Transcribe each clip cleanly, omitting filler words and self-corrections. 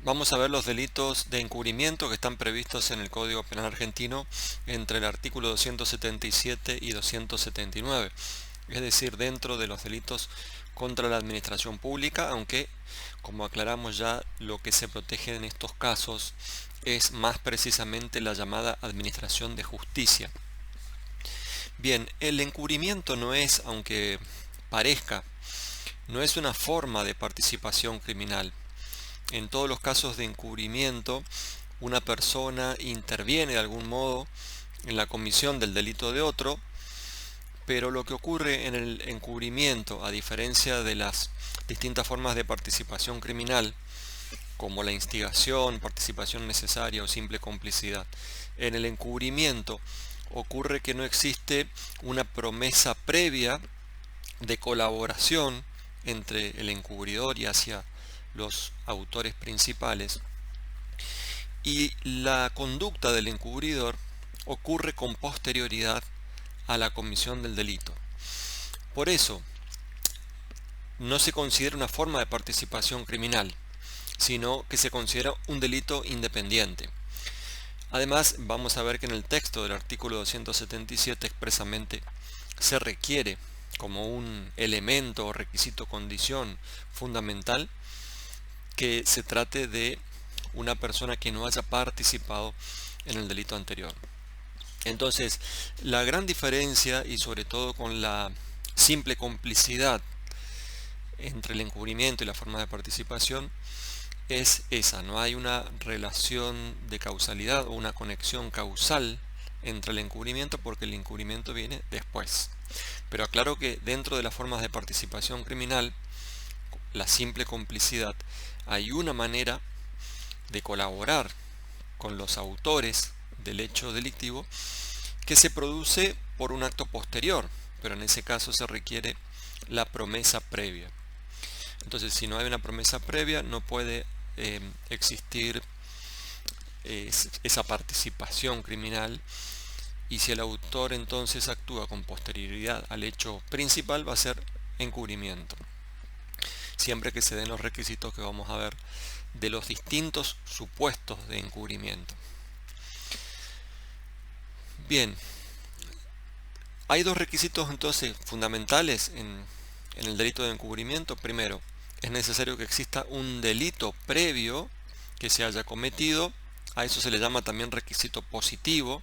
Vamos a ver los delitos de encubrimiento que están previstos en el Código Penal argentino entre el artículo 277 y 279, es decir, dentro de los delitos contra la administración pública, aunque, como aclaramos ya, lo que se protege en estos casos es más precisamente la llamada administración de justicia. Bien, el encubrimiento no es, aunque parezca, no es una forma de participación criminal. En todos los casos de encubrimiento, una persona interviene de algún modo en la comisión del delito de otro, pero lo que ocurre en el encubrimiento, a diferencia de las distintas formas de participación criminal, como la instigación, participación necesaria o simple complicidad, en el encubrimiento ocurre que no existe una promesa previa de colaboración entre el encubridor y hacia los autores principales, y la conducta del encubridor ocurre con posterioridad a la comisión del delito. Por eso, no se considera una forma de participación criminal, sino que se considera un delito independiente. Además, vamos a ver que en el texto del artículo 277 expresamente se requiere como un elemento o requisito condición fundamental que se trate de una persona que no haya participado en el delito anterior. Entonces, la gran diferencia, y sobre todo con la simple complicidad entre el encubrimiento y la forma de participación, es esa: no hay una relación de causalidad o una conexión causal entre el encubrimiento, porque el encubrimiento viene después. Pero aclaro que dentro de las formas de participación criminal, la simple complicidad, hay una manera de colaborar con los autores del hecho delictivo que se produce por un acto posterior, pero en ese caso se requiere la promesa previa. Entonces, si no hay una promesa previa, no puede existir esa participación criminal, y si el autor entonces actúa con posterioridad al hecho principal, va a ser encubrimiento, siempre que se den los requisitos que vamos a ver de los distintos supuestos de encubrimiento. Bien, hay dos requisitos entonces fundamentales en el delito de encubrimiento. Primero, es necesario que exista un delito previo que se haya cometido. A eso se le llama también requisito positivo.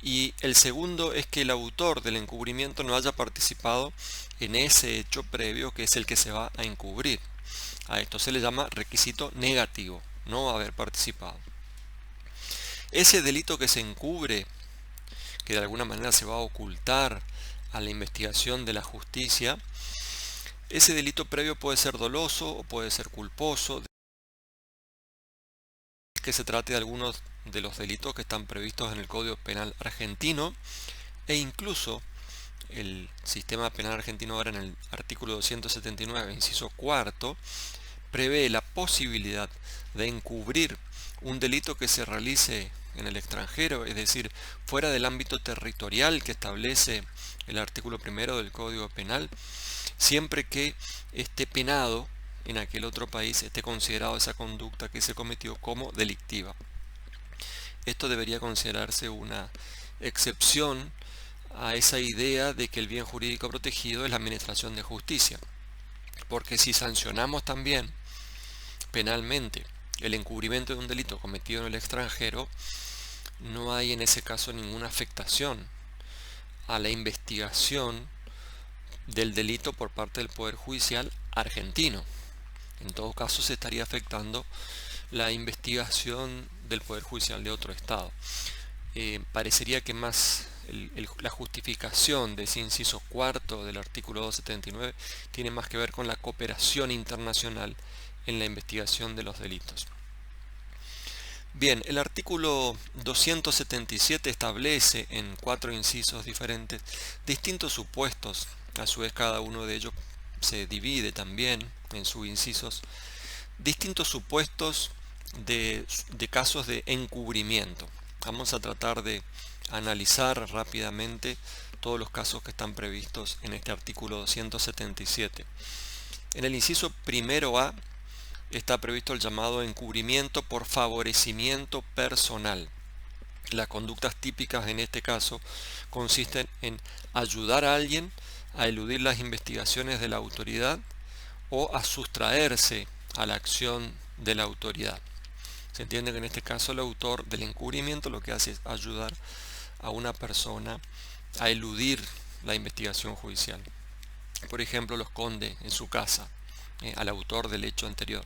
Y el segundo es que el autor del encubrimiento no haya participado en ese hecho previo, que es el que se va a encubrir. A esto se le llama requisito negativo, no haber participado. Ese delito que se encubre, que de alguna manera se va a ocultar a la investigación de la justicia, ese delito previo puede ser doloso o puede ser culposo, que se trate de algunos de los delitos que están previstos en el Código Penal argentino, e incluso el sistema penal argentino ahora en el artículo 279, inciso cuarto, prevé la posibilidad de encubrir un delito que se realice en el extranjero, es decir, fuera del ámbito territorial que establece el artículo primero del Código Penal, siempre que esté penado en aquel otro país, esté considerado esa conducta que se cometió como delictiva. Esto debería considerarse una excepción a esa idea de que el bien jurídico protegido es la administración de justicia, porque si sancionamos también penalmente el encubrimiento de un delito cometido en el extranjero, no hay en ese caso ninguna afectación a la investigación del delito por parte del Poder Judicial argentino. En todo caso, se estaría afectando la investigación del Poder Judicial de otro Estado. Parecería que más la justificación de ese inciso cuarto del artículo 279 tiene más que ver con la cooperación internacional en la investigación de los delitos. Bien, el artículo 277 establece en 4 incisos diferentes distintos supuestos. A su vez, cada uno de ellos se divide también en subincisos, distintos supuestos de casos de encubrimiento. Vamos a tratar de analizar rápidamente todos los casos que están previstos en este artículo 277. En el inciso primero A está previsto el llamado encubrimiento por favorecimiento personal. Las conductas típicas en este caso consisten en ayudar a alguien a eludir las investigaciones de la autoridad o a sustraerse a la acción de la autoridad. Se entiende que en este caso el autor del encubrimiento lo que hace es ayudar a una persona a eludir la investigación judicial. Por ejemplo, lo esconde en su casa al autor del hecho anterior.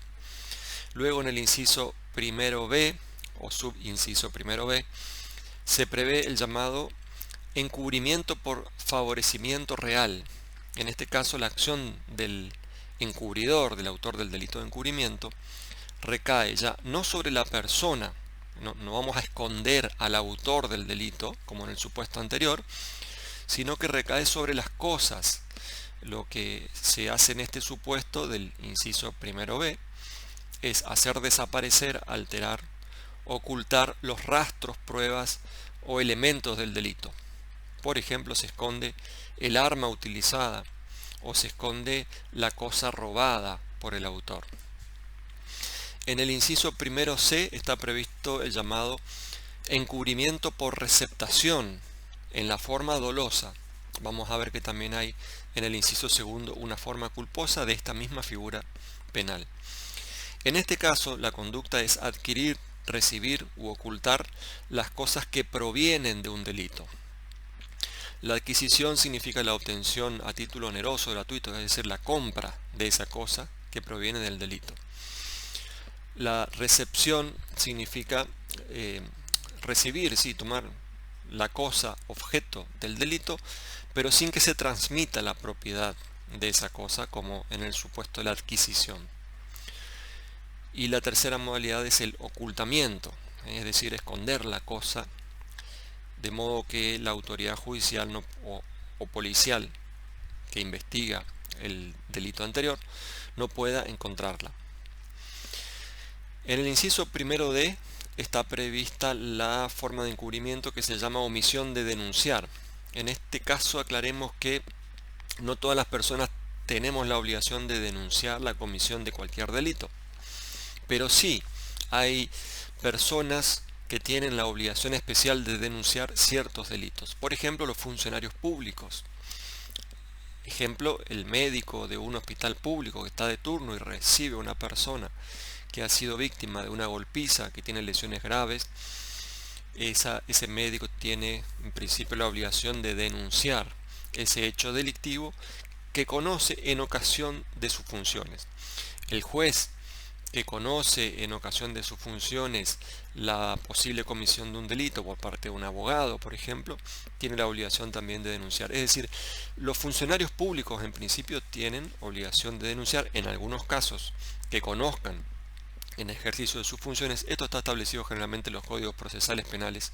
Luego, en el inciso primero B o subinciso primero B, se prevé el llamado encubrimiento por favorecimiento real. En este caso, la acción del encubridor, del autor del delito de encubrimiento, recae ya no sobre la persona, no vamos a esconder al autor del delito, como en el supuesto anterior, sino que recae sobre las cosas. Lo que se hace en este supuesto del inciso primero B es hacer desaparecer, alterar, ocultar los rastros, pruebas o elementos del delito. Por ejemplo, se esconde el arma utilizada o se esconde la cosa robada por el autor. En el inciso primero C está previsto el llamado encubrimiento por receptación en la forma dolosa. Vamos a ver que también hay en el inciso segundo una forma culposa de esta misma figura penal. En este caso, la conducta es adquirir, recibir u ocultar las cosas que provienen de un delito. La adquisición significa la obtención a título oneroso, gratuito, es decir, la compra de esa cosa que proviene del delito. La recepción significa recibir, sí, tomar la cosa, objeto del delito, pero sin que se transmita la propiedad de esa cosa, como en el supuesto de la adquisición. Y la tercera modalidad es el ocultamiento, es decir, esconder la cosa de modo que la autoridad judicial o policial que investiga el delito anterior no pueda encontrarla. En el inciso primero D está prevista la forma de encubrimiento que se llama omisión de denunciar. En este caso aclaremos que no todas las personas tenemos la obligación de denunciar la comisión de cualquier delito, pero sí hay personas que tienen la obligación especial de denunciar ciertos delitos. Por ejemplo, los funcionarios públicos. Ejemplo, el médico de un hospital público que está de turno y recibe a una persona que ha sido víctima de una golpiza, que tiene lesiones graves. Ese médico tiene en principio la obligación de denunciar ese hecho delictivo que conoce en ocasión de sus funciones. El juez que conoce en ocasión de sus funciones la posible comisión de un delito por parte de un abogado, por ejemplo, tiene la obligación también de denunciar. Es decir, los funcionarios públicos en principio tienen obligación de denunciar en algunos casos que conozcan en ejercicio de sus funciones. Esto está establecido generalmente en los códigos procesales penales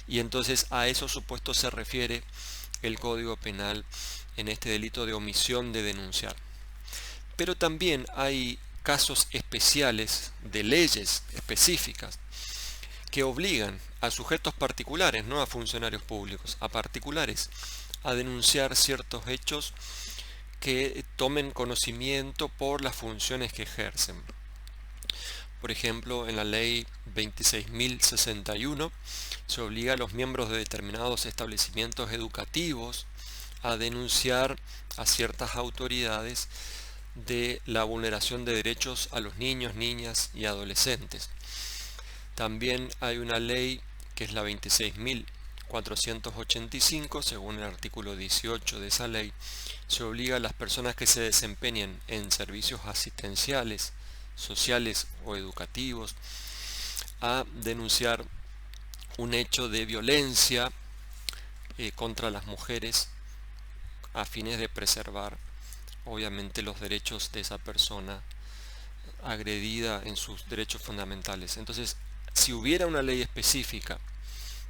y entonces a esos supuestos se refiere el Código Penal en este delito de omisión de denunciar. Pero también hay casos especiales de leyes específicas que obligan a sujetos particulares, no a funcionarios públicos, a particulares, a denunciar ciertos hechos que tomen conocimiento por las funciones que ejercen. Por ejemplo, en la ley 26.061 se obliga a los miembros de determinados establecimientos educativos a denunciar a ciertas autoridades de la vulneración de derechos a los niños, niñas y adolescentes. También hay una ley que es la 26.485, según el artículo 18 de esa ley, se obliga a las personas que se desempeñen en servicios asistenciales, sociales o educativos a denunciar un hecho de violencia contra las mujeres a fines de preservar obviamente los derechos de esa persona agredida en sus derechos fundamentales. Entonces, si hubiera una ley específica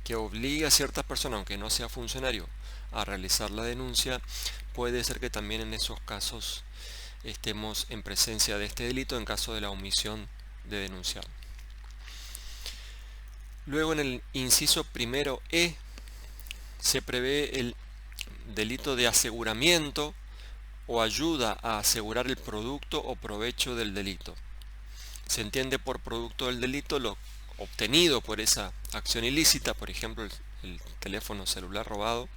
que obliga a ciertas personas, aunque no sea funcionario, a realizar la denuncia, puede ser que también en esos casos estemos en presencia de este delito en caso de la omisión de denunciar. Luego, en el inciso primero E se prevé el delito de aseguramiento o ayuda a asegurar el producto o provecho del delito. Se entiende por producto del delito lo obtenido por esa acción ilícita, por ejemplo, el teléfono celular robado.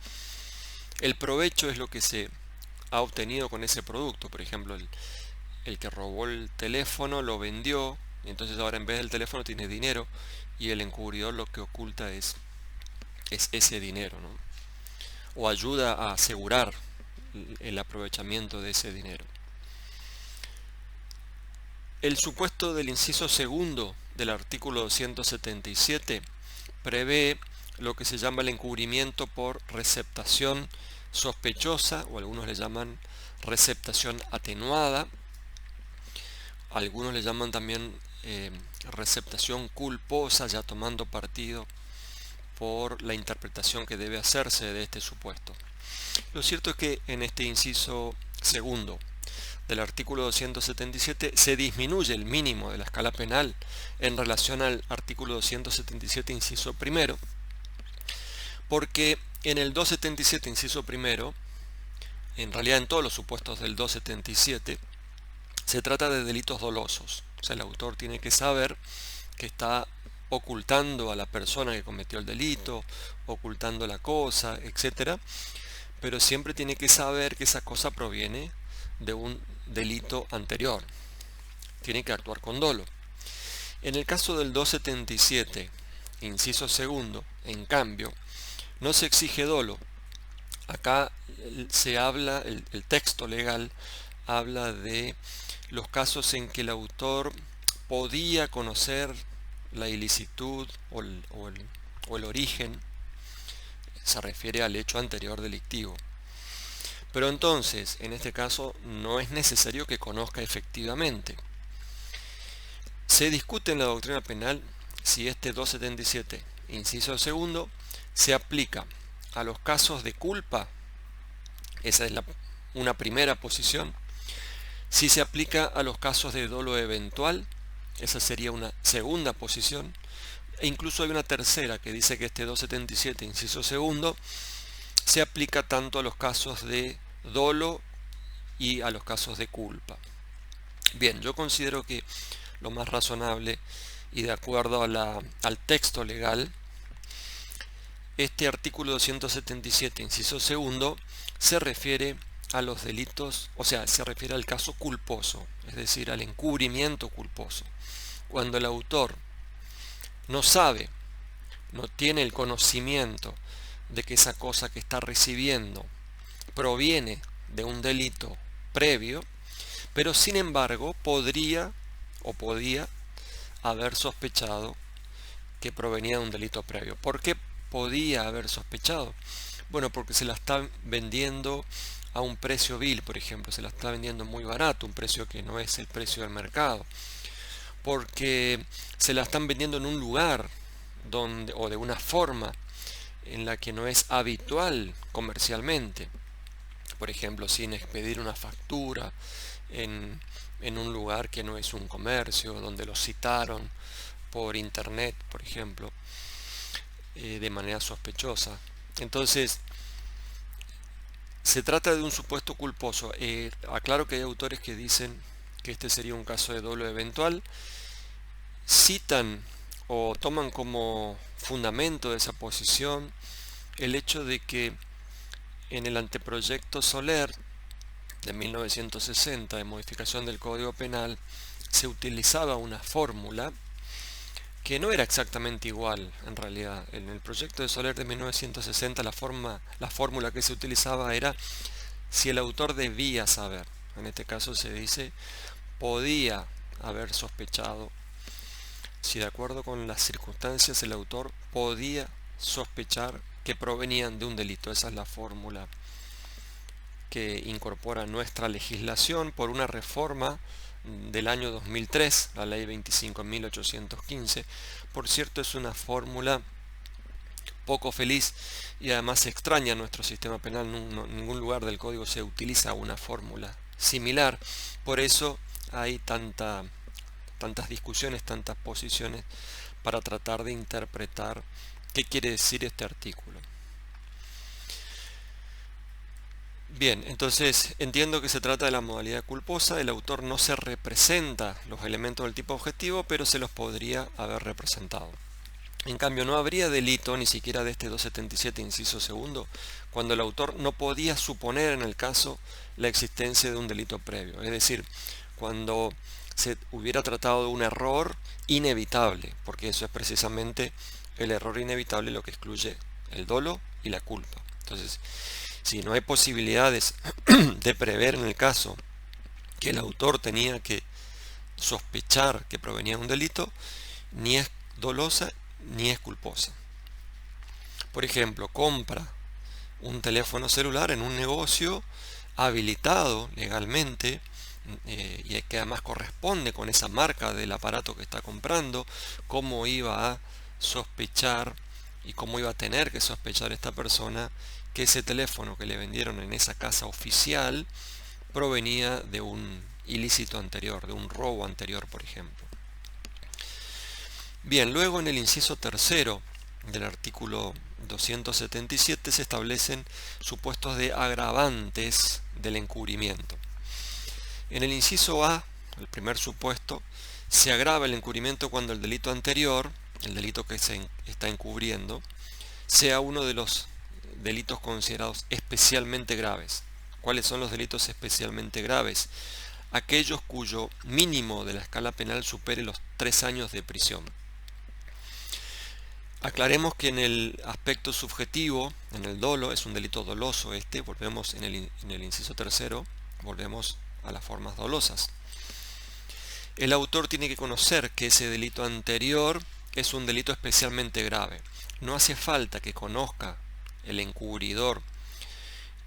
El provecho es lo que se ha obtenido con ese producto. Por ejemplo, el que robó el teléfono lo vendió, y entonces ahora en vez del teléfono tiene dinero, y el encubridor lo que oculta es ese dinero, ¿no? O ayuda a asegurar el aprovechamiento de ese dinero. El supuesto del inciso segundo del artículo 277 prevé lo que se llama el encubrimiento por receptación sospechosa, o algunos le llaman receptación atenuada, algunos le llaman también receptación culposa, ya tomando partido por la interpretación que debe hacerse de este supuesto. Lo cierto es que en este inciso segundo del artículo 277 se disminuye el mínimo de la escala penal en relación al artículo 277 inciso primero, porque en el 277 inciso primero, en realidad en todos los supuestos del 277, se trata de delitos dolosos. O sea, el autor tiene que saber que está ocultando a la persona que cometió el delito, ocultando la cosa, etc. Pero siempre tiene que saber que esa cosa proviene de un delito anterior. Tiene que actuar con dolo. En el caso del 277, inciso segundo, en cambio, no se exige dolo. Acá se habla, el texto legal habla de los casos en que el autor podía conocer la ilicitud o el origen, se refiere al hecho anterior delictivo. Pero entonces, en este caso, no es necesario que conozca efectivamente. Se discute en la doctrina penal si este 277, inciso segundo, se aplica a los casos de culpa. Esa es una primera posición. Si se aplica a los casos de dolo eventual, esa sería una segunda posición. E incluso hay una tercera que dice que este 277, inciso segundo, se aplica tanto a los casos de dolo y a los casos de culpa. Bien, yo considero que lo más razonable y de acuerdo al texto legal, este artículo 277, inciso segundo, se refiere a los delitos, o sea, se refiere al caso culposo, es decir, al encubrimiento culposo. Cuando el autor no sabe, no tiene el conocimiento de que esa cosa que está recibiendo proviene de un delito previo, pero sin embargo podía haber sospechado que provenía de un delito previo. ¿Por qué podía haber sospechado? Bueno, porque se la está vendiendo a un precio vil, por ejemplo, se la está vendiendo muy barato, un precio que no es el precio del mercado, porque se la están vendiendo en un lugar donde, o de una forma en la que no es habitual comercialmente, por ejemplo, sin expedir una factura, en un lugar que no es un comercio, donde lo citaron por internet, por ejemplo, de manera sospechosa. Entonces, se trata de un supuesto culposo. Aclaro que hay autores que dicen que este sería un caso de dolo eventual. Citan o toman como fundamento de esa posición el hecho de que en el anteproyecto Soler de 1960 de modificación del Código Penal se utilizaba una fórmula que no era exactamente igual en realidad. En el proyecto de Soler de 1960 la fórmula que se utilizaba era si el autor debía saber. En este caso se dice podía haber sospechado. Si de acuerdo con las circunstancias el autor podía sospechar que provenían de un delito. Esa es la fórmula que incorpora nuestra legislación por una reforma del año 2003, la ley 25.815. Por cierto, es una fórmula poco feliz y además extraña en nuestro sistema penal. En ningún lugar del código se utiliza una fórmula similar. Por eso hay tantas discusiones, tantas posiciones para tratar de interpretar qué quiere decir este artículo. Bien, entonces entiendo que se trata de la modalidad culposa. El autor no se representa los elementos del tipo objetivo, pero se los podría haber representado. En cambio, no habría delito ni siquiera de este 277 inciso segundo cuando el autor no podía suponer en el caso la existencia de un delito previo. Es decir, cuando se hubiera tratado de un error inevitable, porque eso es precisamente el error inevitable lo que excluye el dolo y la culpa. Entonces, si no hay posibilidades de prever en el caso que el autor tenía que sospechar que provenía de un delito, ni es dolosa ni es culposa. Por ejemplo, compra un teléfono celular en un negocio habilitado legalmente y que además corresponde con esa marca del aparato que está comprando. ¿Cómo iba a sospechar y cómo iba a tener que sospechar esta persona que ese teléfono que le vendieron en esa casa oficial provenía de un ilícito anterior, de un robo anterior, por ejemplo? Bien, luego en el inciso tercero del artículo 277 se establecen supuestos de agravantes del encubrimiento. En el inciso A, el primer supuesto, se agrava el encubrimiento cuando el delito anterior, el delito que se está encubriendo, sea uno de los delitos considerados especialmente graves. ¿Cuáles son los delitos especialmente graves? Aquellos cuyo mínimo de la escala penal supere los 3 años de prisión. Aclaremos que en el aspecto subjetivo, en el dolo, es un delito doloso volvemos en el inciso tercero, volvemos a las formas dolosas. El autor tiene que conocer que ese delito anterior es un delito especialmente grave. No hace falta que conozca el encubridor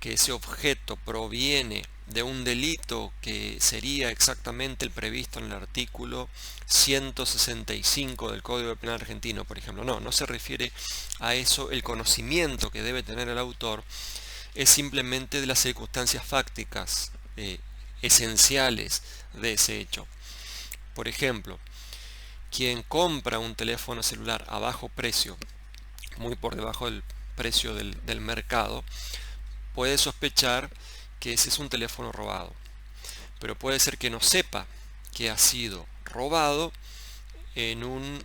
que ese objeto proviene de un delito que sería exactamente el previsto en el artículo 165 del Código Penal argentino, por ejemplo. No se refiere a eso. El conocimiento que debe tener el autor es simplemente de las circunstancias fácticas esenciales de ese hecho. Por ejemplo, quien compra un teléfono celular a bajo precio, muy por debajo del precio del mercado, puede sospechar que ese es un teléfono robado, pero puede ser que no sepa que ha sido robado en un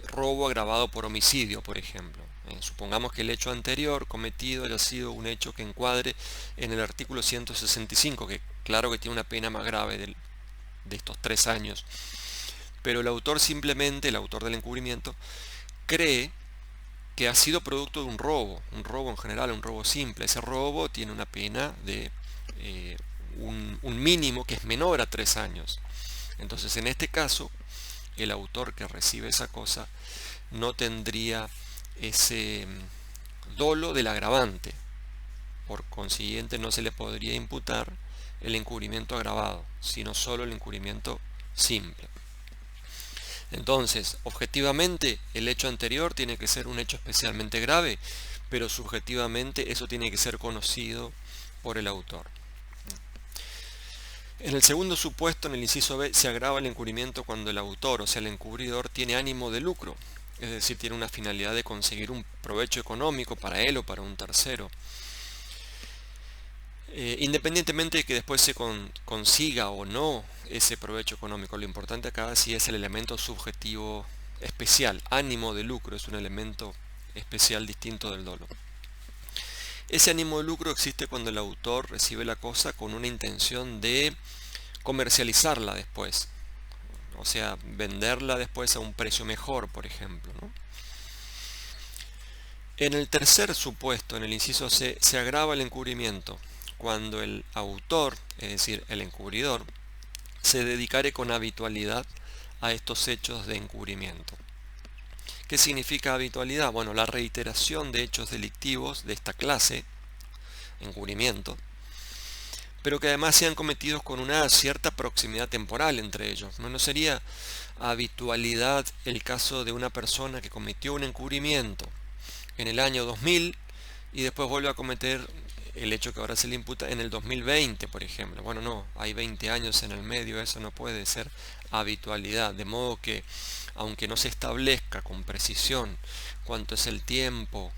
robo agravado por homicidio, por ejemplo. Supongamos que el hecho anterior cometido haya sido un hecho que encuadre en el artículo 165, que claro que tiene una pena más grave de estos 3 años, pero el autor simplemente, el autor del encubrimiento, cree que ha sido producto de un robo en general, un robo simple. Ese robo tiene una pena de un mínimo que es menor a 3 años. Entonces, en este caso, el autor que recibe esa cosa no tendría ese dolo del agravante. Por consiguiente, no se le podría imputar el encubrimiento agravado, sino solo el encubrimiento simple. Entonces, objetivamente, el hecho anterior tiene que ser un hecho especialmente grave, pero subjetivamente eso tiene que ser conocido por el autor. En el segundo supuesto, en el inciso B, se agrava el encubrimiento cuando el autor, o sea el encubridor, tiene ánimo de lucro, es decir, tiene una finalidad de conseguir un provecho económico para él o para un tercero. Independientemente de que después se consiga o no ese provecho económico, lo importante acá sí es el elemento subjetivo especial. Ánimo de lucro es un elemento especial distinto del dolo. Ese ánimo de lucro existe cuando el autor recibe la cosa con una intención de comercializarla después, o sea, venderla después a un precio mejor, por ejemplo, ¿no? En el tercer supuesto, en el inciso C, se agrava el encubrimiento cuando el autor, es decir, el encubridor, se dedicare con habitualidad a estos hechos de encubrimiento. ¿Qué significa habitualidad? Bueno, la reiteración de hechos delictivos de esta clase, encubrimiento, pero que además sean cometidos con una cierta proximidad temporal entre ellos. No sería habitualidad el caso de una persona que cometió un encubrimiento en el año 2000 y después vuelve a cometer el hecho que ahora se le imputa en el 2020, por ejemplo. Bueno, no, hay 20 años en el medio, eso no puede ser habitualidad, de modo que aunque no se establezca con precisión cuánto es el tiempo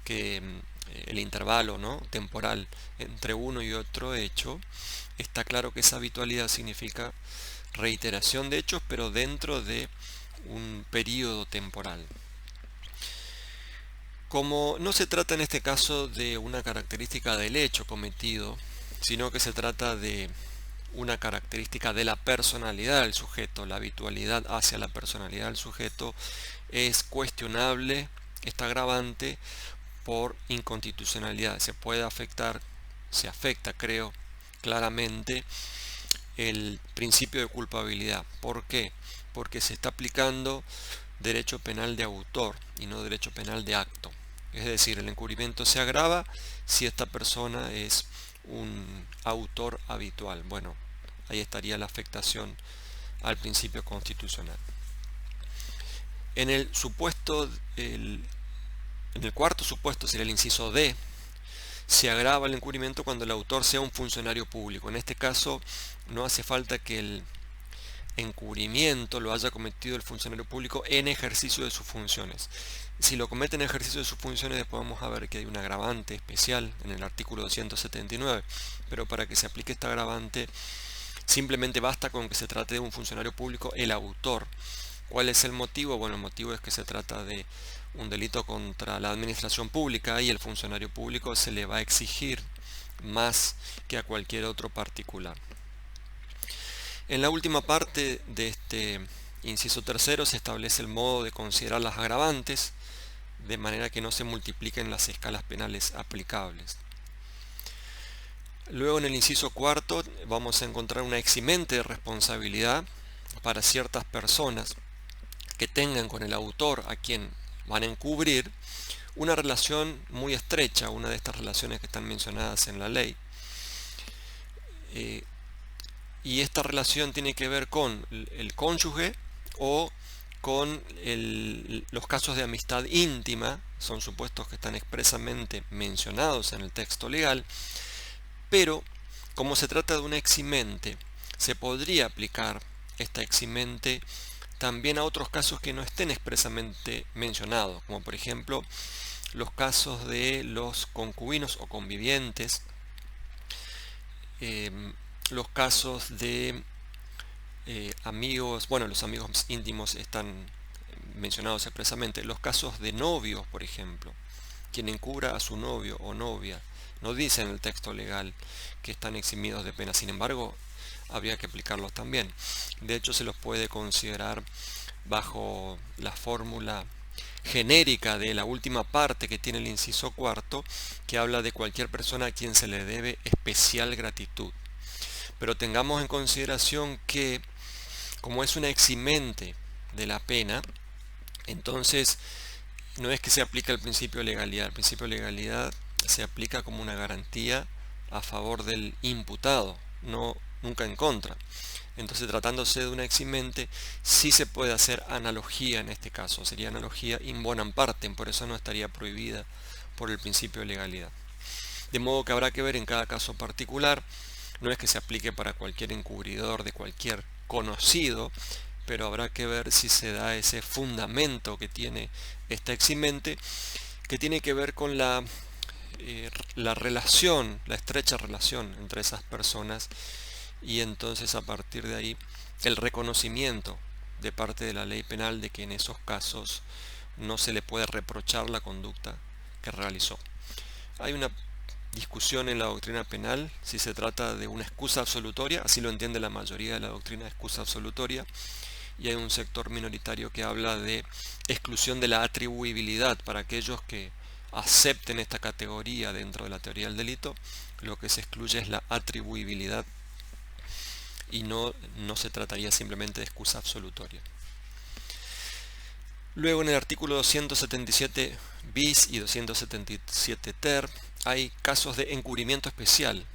que el intervalo, ¿no?, temporal entre uno y otro hecho, está claro que esa habitualidad significa reiteración de hechos, pero dentro de un periodo temporal. Como no se trata en este caso de una característica del hecho cometido, sino que se trata de una característica de la personalidad del sujeto, la habitualidad hacia la personalidad del sujeto, es cuestionable esta agravante por inconstitucionalidad. Se afecta, creo, claramente el principio de culpabilidad. ¿Por qué? Porque se está aplicando derecho penal de autor y no derecho penal de acto. Es decir, el encubrimiento se agrava si esta persona es un autor habitual. Bueno, ahí estaría la afectación al principio constitucional. En el cuarto supuesto, sería el inciso D, se agrava el encubrimiento cuando el autor sea un funcionario público. En este caso no hace falta que el encubrimiento lo haya cometido el funcionario público en ejercicio de sus funciones. Si lo comete en ejercicio de sus funciones, después vamos a ver que hay un agravante especial en el artículo 279, pero para que se aplique esta agravante simplemente basta con que se trate de un funcionario público, el autor. ¿Cuál es el motivo? Bueno, el motivo es que se trata de un delito contra la administración pública y el funcionario público se le va a exigir más que a cualquier otro particular. En la última parte de este inciso tercero se establece el modo de considerar las agravantes, de manera que no se multipliquen las escalas penales aplicables. Luego, en el inciso cuarto, vamos a encontrar una eximente de responsabilidad para ciertas personas que tengan con el autor a quien van a encubrir una relación muy estrecha, una de estas relaciones que están mencionadas en la ley. Y esta relación tiene que ver con el cónyuge o con los casos de amistad íntima, son supuestos que están expresamente mencionados en el texto legal, pero como se trata de una eximente, se podría aplicar esta eximente también a otros casos que no estén expresamente mencionados, como por ejemplo los casos de los concubinos o convivientes, los casos de amigos, bueno, los amigos íntimos están mencionados expresamente, los casos de novios, por ejemplo, quien encubra a su novio o novia, no dice en el texto legal que están eximidos de pena, sin embargo, habría que aplicarlos también. De hecho, se los puede considerar bajo la fórmula genérica de la última parte que tiene el inciso cuarto, que habla de cualquier persona a quien se le debe especial gratitud. Pero tengamos en consideración que, como es una eximente de la pena, entonces no es que se aplica el principio de legalidad. El principio de legalidad se aplica como una garantía a favor del imputado, nunca en contra. Entonces, tratándose de una eximente, sí se puede hacer analogía en este caso. Sería analogía in bonam partem, por eso no estaría prohibida por el principio de legalidad. De modo que habrá que ver en cada caso particular. No es que se aplique para cualquier encubridor de cualquier conocido, pero habrá que ver si se da ese fundamento que tiene esta eximente, que tiene que ver con la relación, la estrecha relación entre esas personas, y entonces a partir de ahí el reconocimiento de parte de la ley penal de que en esos casos no se le puede reprochar la conducta que realizó. Hay una discusión en la doctrina penal si se trata de una excusa absolutoria, así lo entiende la mayoría de la doctrina de excusa absolutoria, y hay un sector minoritario que habla de exclusión de la atribuibilidad para aquellos que acepten esta categoría dentro de la teoría del delito. Lo que se excluye es la atribuibilidad y no se trataría simplemente de excusa absolutoria. Luego, en el artículo 277 bis y 277 ter hay casos de encubrimiento especial,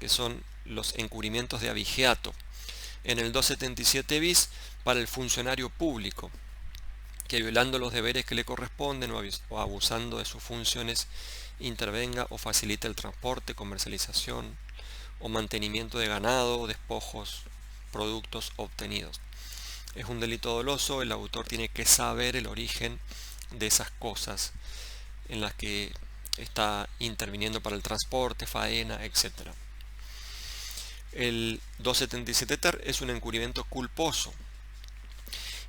que son los encubrimientos de abigeato. En el 277 bis, para el funcionario público, que violando los deberes que le corresponden o abusando de sus funciones, intervenga o facilite el transporte, comercialización o mantenimiento de ganado, despojos, productos obtenidos. Es un delito doloso, el autor tiene que saber el origen de esas cosas en las que está interviniendo para el transporte, faena, etc. El 277 ter es un encubrimiento culposo,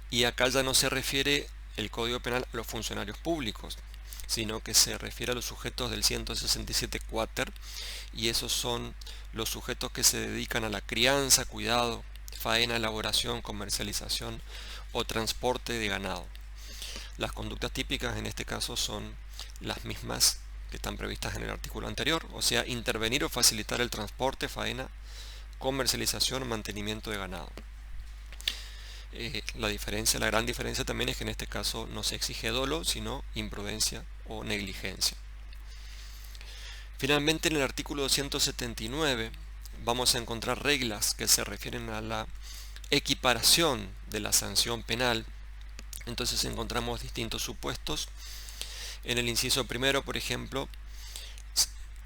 y acá ya no se refiere el Código Penal a los funcionarios públicos, sino que se refiere a los sujetos del 167 quater, y esos son los sujetos que se dedican a la crianza, cuidado, faena, elaboración, comercialización o transporte de ganado. Las conductas típicas en este caso son las mismas que están previstas en el artículo anterior, o sea, intervenir o facilitar el transporte, faena, comercialización o mantenimiento de ganado. La gran diferencia también es que en este caso no se exige dolo, sino imprudencia o negligencia. Finalmente, en el artículo 279 vamos a encontrar reglas que se refieren a la equiparación de la sanción penal. Entonces encontramos distintos supuestos. En el inciso primero, por ejemplo,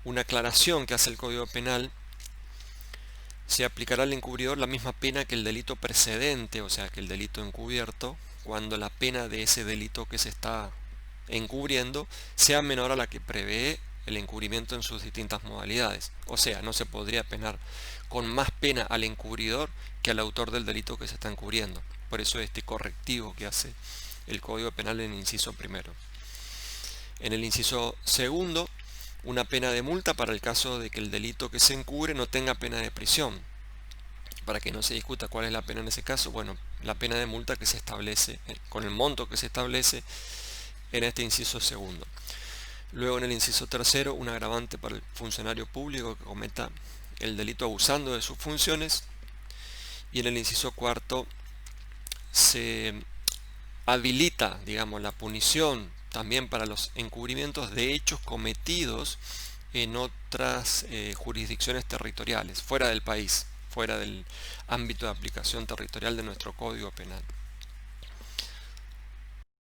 una aclaración que hace el Código Penal: se aplicará al encubridor la misma pena que el delito precedente, o sea que el delito encubierto, cuando la pena de ese delito que se está encubriendo sea menor a la que prevé el encubrimiento en sus distintas modalidades. O sea, no se podría penar con más pena al encubridor que al autor del delito que se está encubriendo. Por eso este correctivo que hace el Código Penal en el inciso primero. En el inciso segundo, una pena de multa para el caso de que el delito que se encubre no tenga pena de prisión. Para que no se discuta cuál es la pena en ese caso, bueno, la pena de multa que se establece, con el monto que se establece en este inciso segundo. Luego, en el inciso tercero, un agravante para el funcionario público que cometa el delito abusando de sus funciones. Y en el inciso cuarto se habilita, digamos, la punición también para los encubrimientos de hechos cometidos en otras jurisdicciones territoriales, fuera del país, fuera del ámbito de aplicación territorial de nuestro Código Penal.